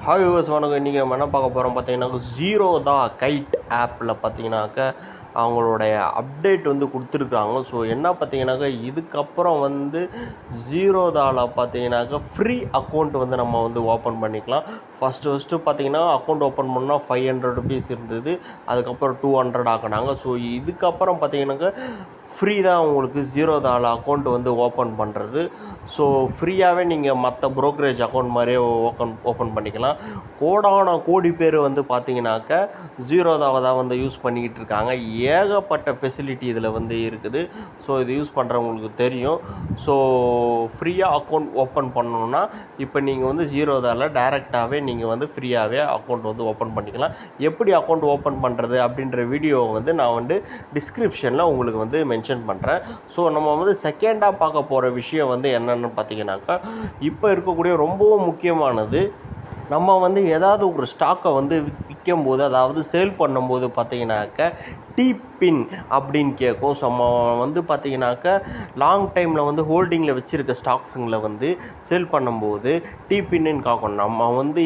Hi viewers வணக்கம். இன்றைக்கி நம்ம என்ன பார்க்க போகிறோம் பார்த்தீங்கன்னாக்க ஜீரோதா கைட் ஆப்பில் பார்த்தீங்கன்னாக்க அவங்களுடைய அப்டேட் வந்து கொடுத்துருக்காங்க. ஸோ என்ன பார்த்தீங்கன்னாக்கா இதுக்கப்புறம் வந்து ஜீரோதாவில் பார்த்தீங்கன்னாக்கா ஃப்ரீ அக்கௌண்ட் வந்து நம்ம வந்து ஓப்பன் பண்ணிக்கலாம். ஃபஸ்ட்டு பார்த்தீங்கன்னா அக்கௌண்ட் ஓப்பன் பண்ணால் 500 ருபீஸ் இருந்தது, அதுக்கப்புறம் 200 ஆக்கினாங்க. ஸோ இதுக்கப்புறம் பார்த்தீங்கன்னாக்கா ஃப்ரீ தான் உங்களுக்கு ஜீரோதாவில் அக்கௌண்ட் வந்து ஓப்பன் பண்ணுறது. ஸோ ஃப்ரீயாகவே நீங்கள் மற்ற ப்ரோக்கரேஜ் அக்கௌண்ட் மாதிரியே ஓப்பன் பண்ணிக்கலாம். கோடி பேர் வந்து பார்த்தீங்கன்னாக்கா ஜீரோதாவை தான் வந்து யூஸ் பண்ணிக்கிட்டு இருக்காங்க. ஏகப்பட்ட ஃபெசிலிட்டி இதில் வந்து இருக்குது. ஸோ இது யூஸ் பண்ணுறவங்களுக்கு தெரியும். ஸோ ஃப்ரீயாக அக்கௌண்ட் ஓப்பன் பண்ணணுன்னா இப்போ நீங்கள் வந்து ஜீரோதாவில் டைரெக்டாகவே நீங்கள் வந்து ஃப்ரீயாகவே அக்கௌண்ட் வந்து ஓப்பன் பண்ணிக்கலாம். எப்படி அக்கௌண்ட் ஓப்பன் பண்ணுறது அப்படின்ற வீடியோவை வந்து நான் வந்து டிஸ்கிரிப்ஷனில் உங்களுக்கு வந்து மென்ஷன் பண்ணுறேன். ஸோ நம்ம வந்து செகண்டாக பார்க்க போகிற விஷயம் வந்து என்னென்னு பார்த்தீங்கன்னாக்கா, இப்போ இருக்கக்கூடிய ரொம்பவும் முக்கியமானது, நம்ம வந்து ஏதாவது ஒரு ஸ்டாக்கை வந்து விற்கும்போது, அதாவது சேல் பண்ணும்போது பார்த்தீங்கன்னாக்கா டிபின் அப்படின்னு கேட்கும். ஸோ நம்ம வந்து பார்த்தீங்கன்னாக்கா லாங் டைமில் வந்து ஹோல்டிங்கில் வச்சுருக்க ஸ்டாக்ஸுங்களை வந்து சேல் பண்ணும்போது டிபின்னு கேட்கும். நம்ம வந்து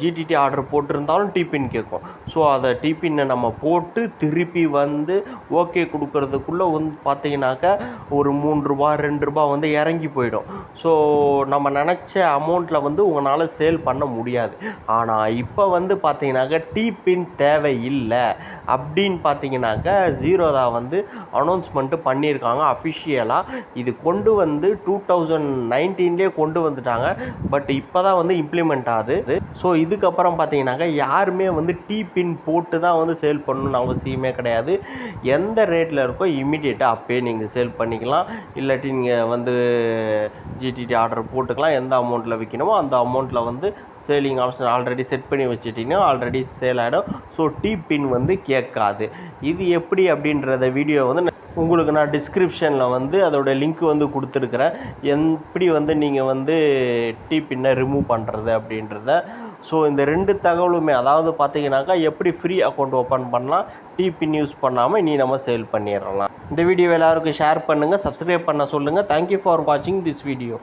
ஜிடிடி ஆர்டர் போட்டிருந்தாலும் டிபின் கேட்கும். ஸோ அதை டிபின்னை நம்ம போட்டு திருப்பி வந்து ஓகே கொடுக்கறதுக்குள்ளே வந்து பார்த்தீங்கன்னாக்கா ஒரு 3 ரூபா 2 ரூபா வந்து இறங்கி போயிடும். ஸோ நம்ம நினச்ச அமௌண்ட்டில் வந்து உங்களால் சேல் பண்ண முடியாது. ஆனால் இப்போ வந்து பார்த்தீங்கன்னாக்கா டிபின் தேவையில்லை அப்படின்னு பார்த்தீங்கன்னாக்கா ஜீரோதா வந்து அனௌன்ஸ்மெண்ட்டு பண்ணியிருக்காங்க அஃபிஷியலாக. இது கொண்டு வந்து 2019 கொண்டு வந்துட்டாங்க. பட் இப்போ தான் வந்து இம்ப்ளிமெண்ட் ஆகுது. ஸோ இதுக்கப்புறம் பார்த்தீங்கன்னாக்கா யாருமே வந்து டிபின் போட்டு தான் வந்து சேல் பண்ணணும்னு அவசியமே கிடையாது. எந்த ரேட்டில் இருக்கோ இம்மிடியேட்டாக அப்போயே நீங்கள் சேல் பண்ணிக்கலாம். இல்லாட்டி நீங்கள் வந்து ஜிடிடி ஆர்டர் போட்டுக்கலாம். எந்த அமௌண்ட்டில் விற்கணுமோ அந்த அமௌண்ட்டில் வந்து சேலிங் ஆப்ஷன் ஆல்ரெடி செட் பண்ணி வச்சுட்டிங்கன்னா ஆல்ரெடி சேல் ஆகிடும். ஸோ டிபின் வந்து கேட்காது. இது எப்படி அப்படின்றத வீடியோ வந்து உங்களுக்கு நான் டிஸ்கிரிப்ஷனில் வந்து அதோட லிங்க் வந்து கொடுத்துருக்குறேன். எப்படி வந்து நீங்கள் வந்து டிபின்னை ரிமூவ் பண்ணுறது அப்படின்றத. ஸோ இந்த 2 தகவலுமே, அதாவது பார்த்தீங்கன்னாக்கா எப்படி ஃப்ரீ அக்கௌண்ட் ஓப்பன் பண்ணலாம், டிபின் யூஸ் பண்ணாமல் இனி நம்ம சேல் பண்ணிடலாம். இந்த வீடியோ எல்லாருக்கும் ஷேர் பண்ணுங்கள், சப்ஸ்கிரைப் பண்ண சொல்லுங்கள். தேங்க்யூ ஃபார் வாட்சிங் திஸ் வீடியோ.